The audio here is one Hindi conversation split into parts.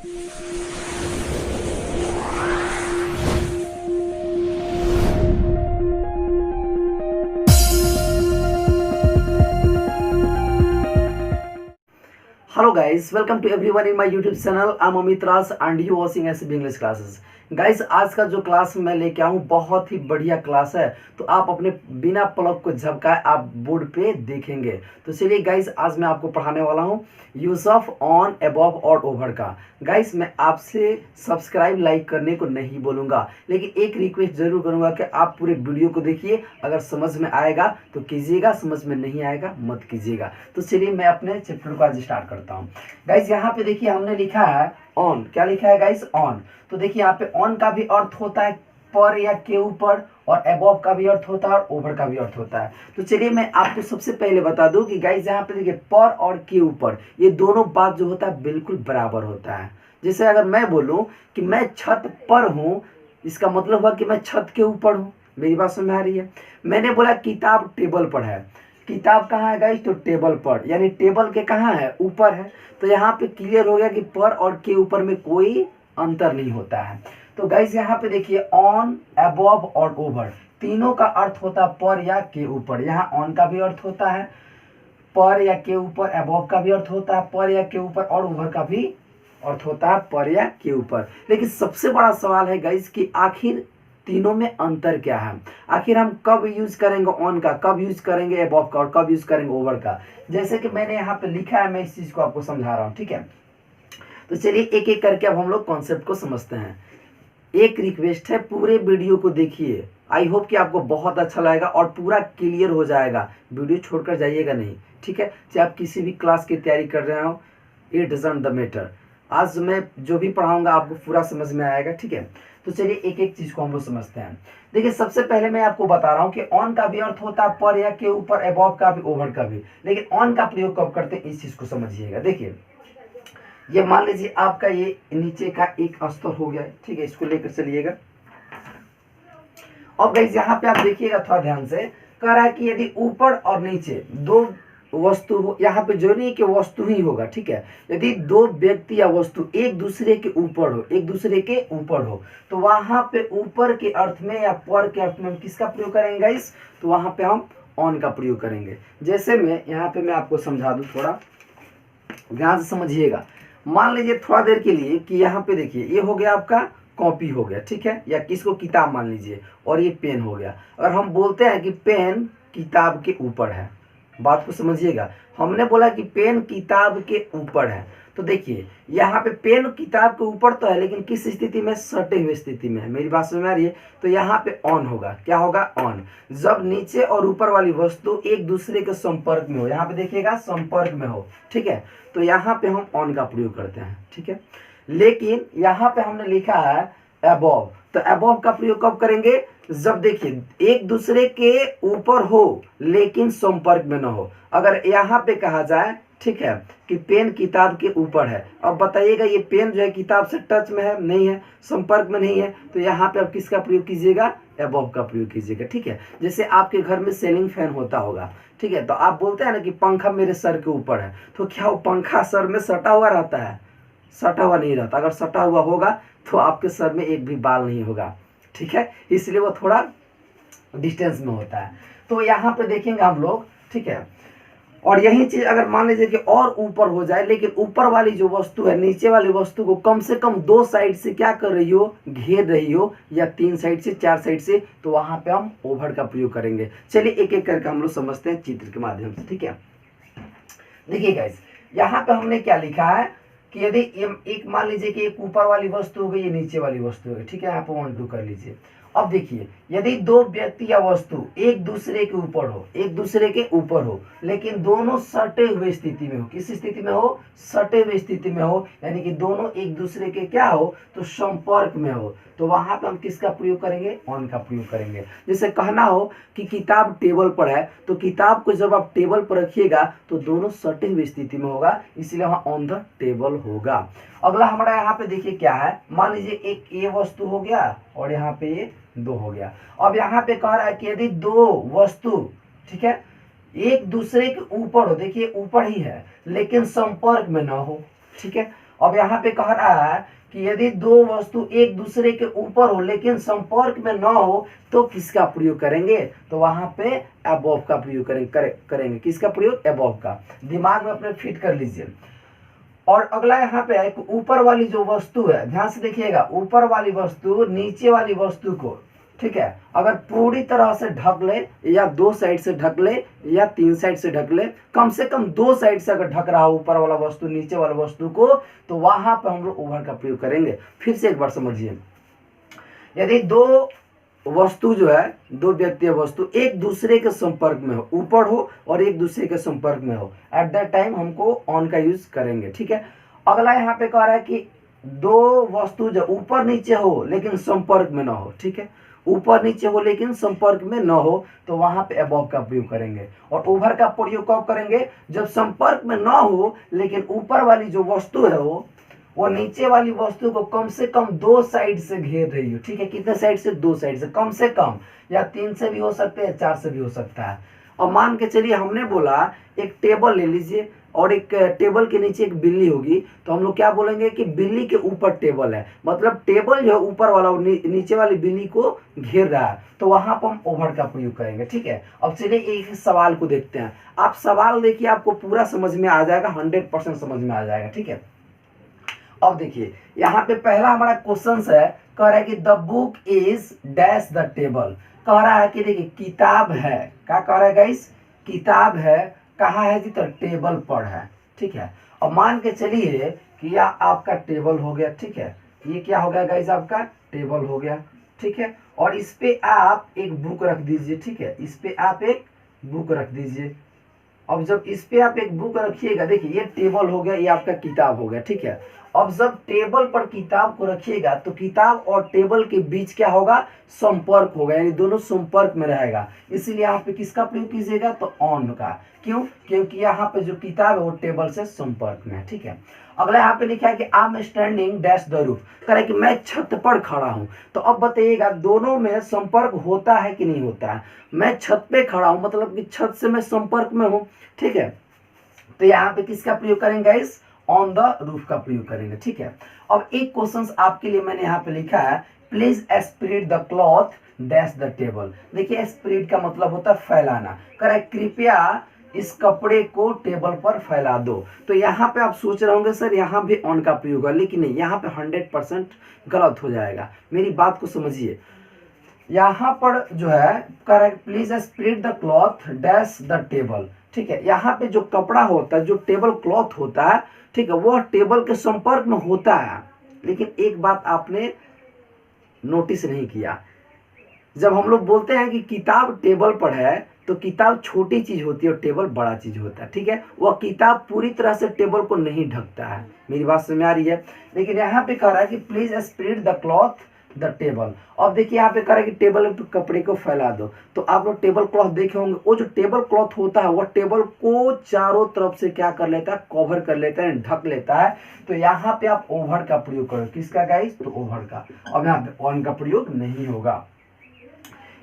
Hello guys, welcome to everyone in my YouTube channel. I'm Amit Ras and you watching SB English classes. Guys आज का जो क्लास मैं लेके आऊँ बहुत ही बढ़िया क्लास है, तो आप अपने बिना पलक को झपकाए आप बोर्ड पे देखेंगे। तो चलिए गाइस आज मैं आपको पढ़ाने वाला हूँ यूज ऑफ ऑन, अबव और ओवर का। गाइस मैं आपसे सब्सक्राइब लाइक करने को नहीं बोलूँगा, लेकिन एक रिक्वेस्ट जरूर करूँगा कि आप पूरे वीडियो को देखिए। अगर समझ में आएगा तो कीजिएगा, समझ में नहीं आएगा मत कीजिएगा। तो चलिए मैं अपने चैप्टर को आज स्टार्ट करता हूँ। गाइस यहाँ पे देखिए हमने लिखा है ऑन। क्या लिखा है गाइस? ऑन। तो देखिए यहाँ पे ऑन का भी अर्थ होता है पर या के ऊपर, और अबव का भी अर्थ होता है और ओवर का भी अर्थ होता है। तो चलिए मैं आपको सबसे पहले बता दूं कि गाइस यहाँ पे देखिए पर और के ऊपर ये दोनों बात जो होता है बिल्कुल बराबर होता है। जैसे अगर मैं बोलूं कि मैं छत पर हूं, इसका मतलब हुआ कि मैं छत के ऊपर हूं। मेरी बात समझ में आ रही है? मैंने बोला किताब टेबल पर है, किताब कहाँ है गाइस? तो टेबल पर, यानी टेबल के कहाँ है? ऊपर है। तो यहाँ पे क्लियर हो गया कि पर और के ऊपर में कोई अंतर नहीं होता है। तो गाइस यहाँ पे देखिए ऑन, अबव और ओवर तीनों का अर्थ होता है पर या के ऊपर। यहाँ ऑन का भी अर्थ होता है पर या के ऊपर, अबव का भी अर्थ होता है पर या के ऊपर, और ओवर का भी अर्थ होता है पर या के ऊपर। लेकिन सबसे बड़ा सवाल है गाइस कि आखिर तीनों में अंतर क्या है? आखिर हम कब यूज करेंगे ऑन का, कब यूज करेंगे अबव का और कब यूज करेंगे ओवर का? जैसे कि मैंने यहाँ पे लिखा है, मैं इस चीज को आपको समझा रहा हूँ, ठीक है? तो चलिए एक एक करके अब हम लोग कॉन्सेप्ट को समझते हैं। एक रिक्वेस्ट है, पूरे वीडियो को देखिए। आई होप कि आपको बहुत अच्छा लगेगा और पूरा क्लियर हो जाएगा। वीडियो छोड़कर जाइएगा नहीं, ठीक है? चाहे आप किसी भी क्लास की तैयारी कर रहे हो, इट डजंट द मैटर। आज मैं जो भी पढ़ाऊंगा आपको पूरा समझ में आएगा, ठीक है? तो चलिए एक एक चीज को हम लोग समझते हैं। देखिए सबसे पहले मैं आपको बता रहा हूँ कि ऑन का भी अर्थ होता है पर या के ऊपर, अबव का भी, ओवर का भी। लेकिन ऑन का प्रयोग कब करते हैं इस चीज को समझिएगा। देखिए ये मान लीजिए आपका ये नीचे का एक स्तर हो गया है, ठीक है? इसको लेकर चलिएगा। अब गाइस यहाँ पे आप देखिएगा थोड़ा ध्यान से, कह रहा है कि यदि ऊपर और नीचे दो वस्तु हो, यहाँ पे जो नहीं कि वस्तु ही होगा, ठीक है? यदि दो व्यक्ति या वस्तु एक दूसरे के ऊपर हो, एक दूसरे के ऊपर हो, तो वहां पे ऊपर के अर्थ में या पर के अर्थ में हम किसका प्रयोग करेंगे गाइस? तो वहां पे हम ऑन का प्रयोग करेंगे। जैसे मैं यहाँ पे मैं आपको समझा दूं, थोड़ा ध्यान से समझिएगा। मान लीजिए थोड़ा देर के लिए कि यहाँ पे देखिए ये हो गया आपका कॉपी हो गया, ठीक है? या किसको किताब मान लीजिए, और ये पेन हो गया। अगर हम बोलते हैं कि पेन किताब के ऊपर है, बात को समझिएगा। हमने बोला कि पेन किताब के ऊपर है, तो देखिए यहाँ पे पेन किताब के ऊपर तो है, लेकिन किस स्थिति में? सटे हुए स्थिति में है। मेरी बात समझ में आ रही है? तो यहाँ पे ऑन होगा। क्या होगा? ऑन। जब नीचे और ऊपर वाली वस्तु एक दूसरे के संपर्क में हो, यहाँ पे देखिएगा संपर्क में हो, ठीक है? तो यहाँ पे हम ऑन का प्रयोग करते हैं, ठीक है? लेकिन यहाँ पे हमने लिखा है अबव, तो अबव का प्रयोग कब करेंगे? जब देखिए एक दूसरे के ऊपर हो लेकिन संपर्क में न हो। अगर यहाँ पे कहा जाए, ठीक है, कि पेन किताब के ऊपर है, अब बताइएगा ये पेन जो है किताब से टच में है? नहीं है, संपर्क में नहीं है। तो यहाँ पे आप किसका प्रयोग कीजिएगा? अबव का प्रयोग कीजिएगा, ठीक है? जैसे आपके घर में सीलिंग फैन होता होगा, ठीक है? तो आप बोलते हैं ना कि पंखा मेरे सर के ऊपर है, तो क्या वो पंखा सर में सटा हुआ रहता है? सटा हुआ नहीं रहता। अगर सटा हुआ होगा तो आपके सर में एक भी बाल नहीं होगा, ठीक है? इसलिए वो थोड़ा डिस्टेंस में होता है। तो यहाँ पे देखेंगे हम लोग, ठीक है? और यही चीज अगर मान लीजिए कि और ऊपर हो जाए, लेकिन ऊपर वाली जो वस्तु है नीचे वाली वस्तु को कम से कम दो साइड से क्या कर रही हो? घेर रही हो, या तीन साइड से, चार साइड से, तो वहां पे हम ओवर का प्रयोग करेंगे। चलिए एक एक करके हम लोग समझते हैं चित्र के माध्यम से, ठीक है? देखिए गाइस यहाँ पे हमने क्या लिखा है कि यदि एक मान लीजिए कि एक ऊपर वाली वस्तु हो गई, ये नीचे वाली वस्तु हो गई, ठीक है? यहाँ पे 1 2 कर लीजिए। अब देखिए यदि दो व्यक्ति या वस्तु एक दूसरे के ऊपर हो, एक दूसरे के ऊपर हो, लेकिन दोनों सटे हुए स्थिति में हो, किस स्थिति में हो? सटे हुए स्थिति में हो, यानी कि दोनों एक दूसरे के क्या हो? तो संपर्क में हो, तो वहां पे हम किसका प्रयोग करेंगे? ऑन का प्रयोग करेंगे। जैसे कहना हो कि किताब टेबल पर है, तो किताब को जब आप टेबल पर रखिएगा तो दोनों सटे हुए स्थिति में होगा, इसलिए वहां ऑन द टेबल होगा। अगला हमारा यहाँ पे देखिए क्या है, मान लीजिए एक ये वस्तु हो गया और यहाँ पे ये दो हो गया। अब यहाँ पे कह रहा है कि यदि दो वस्तु, ठीक है, एक दूसरे के ऊपर हो, देखिए ऊपर ही है लेकिन संपर्क में ना हो, ठीक है? अब यहाँ पे कह रहा है कि यदि दो वस्तु एक दूसरे के ऊपर हो लेकिन संपर्क में न हो तो किसका प्रयोग करेंगे, तो वहां पे अबव का प्रयोग करेंगे। किसका प्रयोग, अबव का। दिमाग में अपने फिट कर लीजिए। और अगला यहाँ पे है कि ऊपर वाली जो वस्तु है, ध्यान से देखिएगा, ऊपर वाली वस्तु नीचे वाली वस्तु को, ठीक है, अगर पूरी तरह से ढक ले या दो साइड से ढक ले या तीन साइड से ढक ले, कम से कम दो साइड से अगर ढक रहा हो ऊपर वाला वस्तु नीचे वाले वस्तु को, तो वहां पर हम लोग ओवर का प्रयोग करेंगे। फिर से एक बार समझिए, यदि दो वस्तु जो है, दो व्यक्ति वस्तु एक दूसरे के संपर्क में हो, ऊपर हो और एक दूसरे के संपर्क में हो, एट दैट टाइम हमको ऑन का यूज करेंगे, ठीक है। अगला यहाँ पे कह रहा है कि दो वस्तु जो ऊपर नीचे हो लेकिन संपर्क में ना हो, ठीक है, ऊपर नीचे हो लेकिन संपर्क में न हो, तो वहां पे अबव का प्रयोग करेंगे। और ओवर का प्रयोग कब करेंगे, जब संपर्क में न हो लेकिन ऊपर वाली जो वस्तु है वो नीचे वाली वस्तु को कम से कम दो साइड से घेर रही हो, ठीक है। कितने साइड से, दो साइड से कम से कम, या तीन से भी हो सकते हैं, चार से भी हो सकता है। और मान के चलिए हमने बोला एक टेबल ले लीजिए और एक टेबल के नीचे एक बिल्ली होगी, तो हम लोग क्या बोलेंगे कि बिल्ली के ऊपर टेबल है, मतलब टेबल जो है ऊपर वाला नीचे वाली बिल्ली को घेर रहा है, तो वहां पर हम ओवर का प्रयोग करेंगे, ठीक है। अब चलिए एक सवाल को देखते हैं। आप सवाल देखिए, आपको पूरा समझ में आ जाएगा, 100% समझ में आ जाएगा, ठीक है। अब देखिए यहाँ पे पहला हमारा क्वेश्चन है, कह रहा है कि the book is dash the table. कह रहा है कि देखिए किताब है, क्या कह रहा है गाइस, किताब है, कहाँ है जी, तो टेबल पर है, ठीक है। अब मान के चलिए कि यह आपका टेबल हो गया, ठीक है, ये क्या हो गया गाइस, आपका टेबल हो गया, ठीक है। और इस पे आप एक बुक रख दीजिए, ठीक है, इस पे आप एक बुक रख दीजिए। अब जब इस पे आप एक बुक रखिएगा, देखिए ये टेबल हो गया, ये आपका किताब हो गया, ठीक है। अब जब टेबल पर किताब को रखिएगा तो किताब और टेबल के बीच क्या होगा, संपर्क होगा, यानी दोनों संपर्क में रहेगा। इसीलिए यहाँ पे किसका प्रयोग कीजिएगा, तो ऑन का। क्यों, क्योंकि यहाँ पे जो किताब है वो टेबल से संपर्क में है, ठीक है। अगला यहाँ पे लिखा है कि I am standing dash the roof, कह रहा है कि मैं छत पर खड़ा हूँ। तो अब बताइएगा दोनों में संपर्क होता है कि नहीं होता है। मैं छत पे खड़ा हूँ मतलब कि छत से मैं संपर्क में हूँ, ठीक है। तो यहाँ पे किसका प्रयोग करेंगे गाइस, ऑन द रूफ का प्रयोग करेंगे, ठीक है। अब एक क्वेश्चन आपके लिए मैंने यहाँ पे लिखा है, please spread the cloth dash the table. देखिए स्प्रेड का मतलब होता है फैलाना, कह रहा है कृपया इस कपड़े को टेबल पर फैला दो। तो यहाँ पे आप सोच रहे होंगे सर यहाँ भी ऑन का प्रयोग है, लेकिन नहीं, यहाँ पे 100% गलत हो जाएगा। मेरी बात को समझिए, यहाँ पर जो है correct, please spread the cloth dash the table, ठीक है। यहाँ पे जो कपड़ा होता है, जो टेबल क्लॉथ होता है, ठीक है, वह टेबल के संपर्क में होता है। लेकिन एक बात आपने नोटिस नहीं किया, जब हम लोग बोलते हैं कि किताब टेबल पर है, तो किताब छोटी चीज होती है और टेबल बड़ा चीज होता है, ठीक है। वह किताब पूरी तरह से टेबल को नहीं ढकता है, मेरी बात समझ में आ रही है। लेकिन यहाँ पे कह रहा है कि please spread the cloth the table. अब देखिए यहाँ पे कह रहा है कि टेबल पे कपड़े को फैला दो। तो आप लोग टेबल क्लॉथ देखे होंगे, वो जो टेबल क्लॉथ होता है वह टेबल को चारों तरफ से क्या कर लेता है, कवर कर लेता है, ढक लेता है। तो यहाँ पे आप ओवर का प्रयोग करो, किसका गाइस, तो ओवर का। अब यहाँ पे ऑन का प्रयोग नहीं होगा।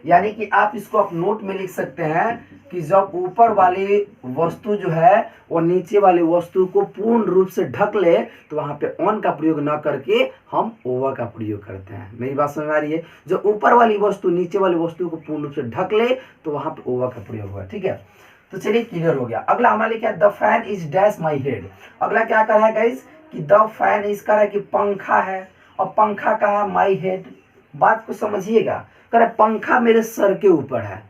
यानी कि आप इसको आप नोट में लिख सकते हैं कि जब ऊपर वाली वस्तु जो है वो नीचे वाली वस्तु को पूर्ण रूप से ढक ले, तो वहां पे ऑन का प्रयोग ना करके हम ओवर का प्रयोग करते हैं। मेरी बात समझ में आ रही है। जब ऊपर वाली वस्तु नीचे वाली वस्तु को पूर्ण रूप से ढक ले, तो वहां पे ओवर का प्रयोग होगा, ठीक है। तो चलिए क्लियर हो गया। अगला हमारे लिखा है the fan is dash my head. अगला क्या कर रहा है गाइस, कि द फैन इज कर रहा है कि पंखा है, और पंखा का है माई हेड। बात को समझिएगा, कह रहा है पंखा मेरे सर के ऊपर है।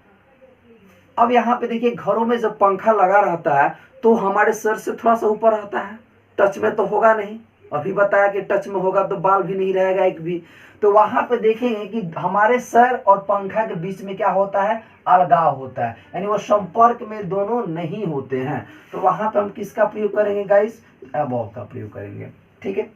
अब यहाँ पे देखिए घरों में जब पंखा लगा रहता है तो हमारे सर से थोड़ा सा ऊपर रहता है, टच में तो होगा नहीं। अभी बताया कि टच में होगा तो बाल भी नहीं रहेगा एक भी। तो वहां पे देखेंगे कि हमारे सर और पंखा के बीच में क्या होता है, अलगाव होता है, यानी वो संपर्क में दोनों नहीं होते हैं। तो वहां पे हम किसका प्रयोग करेंगे गाइस, अबव का प्रयोग करेंगे, ठीक है।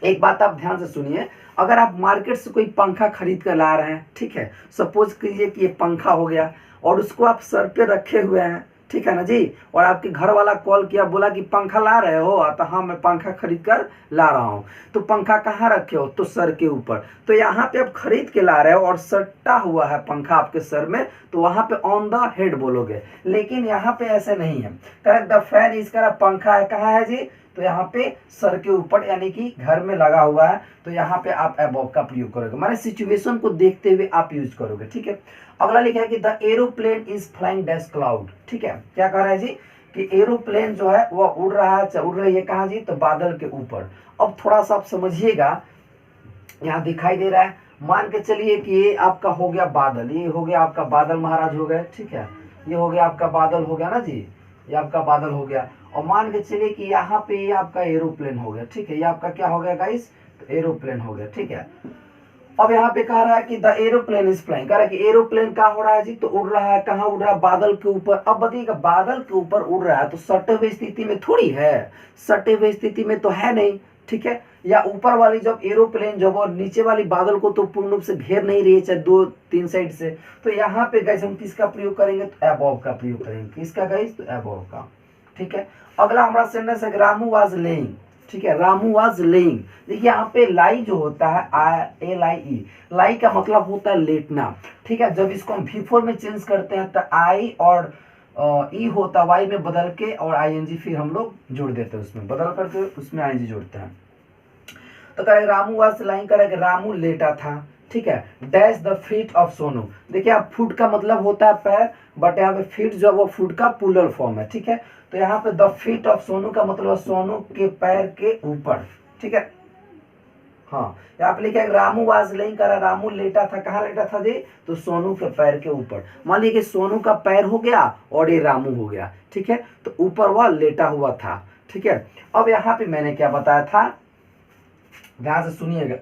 एक बात आप ध्यान से सुनिए, अगर आप मार्केट से कोई पंखा खरीद कर ला रहे हैं, ठीक है, सपोज कीजिए कि ये पंखा हो गया और उसको आप सर पे रखे हुए हैं, ठीक है ना जी, और आपके घर वाला कॉल किया, बोला कि पंखा ला रहे हो, तो हाँ मैं पंखा खरीद कर ला रहा हूँ। तो पंखा कहाँ रखे हो, तो सर के ऊपर। तो यहाँ पे आप खरीद के ला रहे हो और सट्टा हुआ है पंखा आपके सर में, तो वहां पे ऑन द हेड बोलोगे। लेकिन यहाँ पे ऐसे नहीं है। करेक्ट, द फैन इज, पंखा है कहाँ है जी, तो यहाँ पे सर के ऊपर यानी कि घर में लगा हुआ है, तो यहाँ पे आप अबव का प्रयोग करोगे, माने सिचुएशन को देखते हुए आप यूज करोगे, ठीक है। अगला लिखा है कि the aeroplane is flying dash cloud, ठीक है। क्या कह रहा है जी कि एरोप्लेन जो है वह उड़ रहा है, उड़ रही है कहाँ जी, तो बादल के ऊपर। अब थोड़ा सा आप समझिएगा, यहाँ दिखाई दे रहा है, मान के चलिए कि ये आपका हो गया बादल, ये हो गया आपका बादल महाराज हो गए, ठीक है। ये हो गया आपका बादल हो गया ना जी, ये आपका बादल हो गया। और मान के चलिए कि यहाँ पे ये आपका एरोप्लेन हो गया, ठीक है। ये आपका क्या हो गया गाइस, तो एरोप्लेन हो गया, ठीक है। अब यहाँ पे कह रहा है कि द एरोप्लेन इज फ्लाइंग, कह रहा है कि एरोप्लेन कहाँ उड़ रहा है जी, तो उड़ रहा है कहाँ उड़ रहा है, बादल के ऊपर। अब बताइएगा बादल के ऊपर उड़ रहा है तो सटे हुए स्थिति में थोड़ी है, सटे हुए स्थिति में तो है नहीं, ठीक है। या ऊपर वाली जब एरोप्लेन जब और नीचे वाली बादल को तो पूर्ण रूप से घेर नहीं रही है, चाहे 2-3 साइड से, तो यहाँ पे गाइस हम किसका प्रयोग करेंगे, तो अबव का प्रयोग करेंगे। किसका गाइस, तो अबव का, ठीक है। अगला हमारा सेंटेंस है रामू वाज लेइंग, ठीक है। रामू वाज लेइंग, देखिए यहाँ पे लाई जो होता है LIE, लाई का मतलब होता है लेटना, ठीक है। जब इसको हम V4 में चेंज करते हैं तो आई और ई होता वाई में बदल के और ING फिर हम लोग जोड़ देते हैं, उसमें बदल करके उसमें ING जोड़ते हैं। तो करें रामू वाज लाइंग, करें रामू लेटा था, ठीक है। Dash the feet of Sonu, देखिए आप फुट का मतलब होता है पैर, बट यहाँ पे फीट जो है वो फुट का प्लूरल फॉर्म है, ठीक है। तो यहाँ पे द फीट ऑफ सोनू का मतलब सोनू के पैर के ऊपर, ठीक है। हाँ, यहाँ पे लिखा है रामू वाज लेइंग, करा रामू लेटा था, कहाँ लेटा था जी, तो सोनू के पैर के ऊपर। मान लीजिए कि सोनू का पैर हो गया और ये रामू हो गया, ठीक है। तो ऊपर वह लेटा हुआ था, ठीक है। अब यहाँ पे मैंने क्या बताया था, ध्यान से सुनिएगा।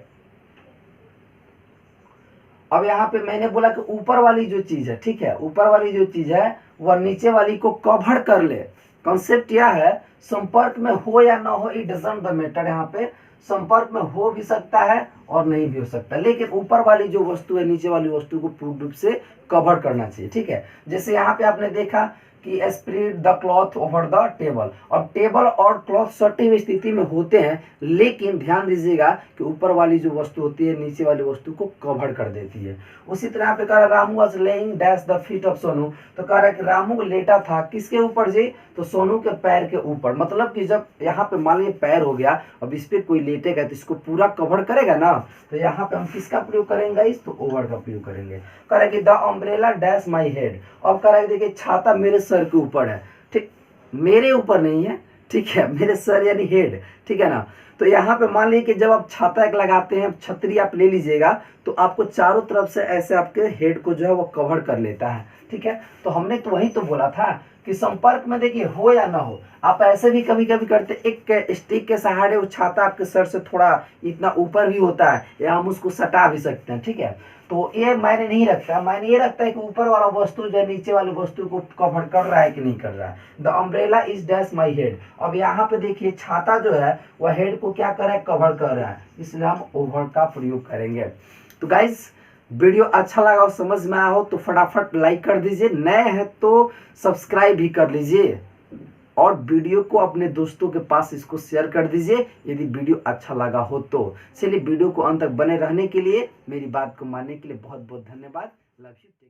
अब यहाँ पे मैंने बोला कि ऊपर वाली जो चीज है, ठीक है, ऊपर वाली जो चीज है वह नीचे वाली को कवर कर ले। कॉन्सेप्ट यह है, संपर्क में हो या ना हो, इट डजंट द मैटर। यहाँ पे संपर्क में हो भी सकता है और नहीं भी हो सकता, लेकिन ऊपर वाली जो वस्तु है नीचे वाली वस्तु को पूर्ण रूप से कवर करना चाहिए, ठीक है। जैसे यहाँ पे आपने देखा कि spread the cloth over the table, और टेबल और क्लॉथ सटी हुई स्थिति में होते हैं, लेकिन ध्यान दीजिएगा कि ऊपर वाली जो वस्तु होती है नीचे वाली वस्तु को कवर कर देती है। उसी तरह पे कह रहा Ramu was laying dash the feet of Sonu, तो कह रहा है कि रामू लेटा था किसके ऊपर जी, तो सोनू के पैर के ऊपर। मतलब कि जब यहाँ पे मान लीजिए पैर हो गया, अब इस पे कोई लेटेगा तो इसको पूरा कवर करेगा ना, तो यहाँ पे हम किसका प्रयोग करेंगे, इस तो ओवर का प्रयोग करेंगे। कह रहा है कि the umbrella dash my head, अब कह रहा है देखिए छाता मेरे सर के ऊपर है, ठीक, मेरे ऊपर नहीं है, ठीक है, मेरे सर यानी हेड, ठीक है ना। तो यहाँ पे मान लीजिए कि जब आप छाता एक लगाते हैं, छतरी आप ले लीजिएगा, तो आपको चारों तरफ से ऐसे आपके हेड को जो है वो कवर कर लेता है, ठीक है। तो हमने तो वही तो बोला था कि संपर्क में देखिए हो या ना हो, आप ऐसे भी कभी कभी करते, एक स्टिक के सहारे वो छाता आपके सर से थोड़ा इतना ऊपर भी होता है, या हम उसको सटा भी सकते हैं, ठीक है। तो ये मायने नहीं रखता, मायने ये रखता है कि ऊपर वाला वस्तु जो नीचे वाली वस्तु को कवर कर रहा है कि नहीं कर रहा है। The umbrella is dash my head, अब यहाँ पे देखिए छाता जो है वह हेड को क्या कर रहा है, कवर कर रहा है, इसलिए हम ओवर का प्रयोग करेंगे। तो गाइस वीडियो अच्छा लगा और समझ में आया हो तो फटाफट लाइक कर दीजिए, नए हैं तो सब्सक्राइब भी कर लीजिए, और वीडियो को अपने दोस्तों के पास इसको शेयर कर दीजिए यदि वीडियो अच्छा लगा हो तो। चलिए वीडियो को अंत तक बने रहने के लिए, मेरी बात को मानने के लिए बहुत बहुत धन्यवाद। Love you.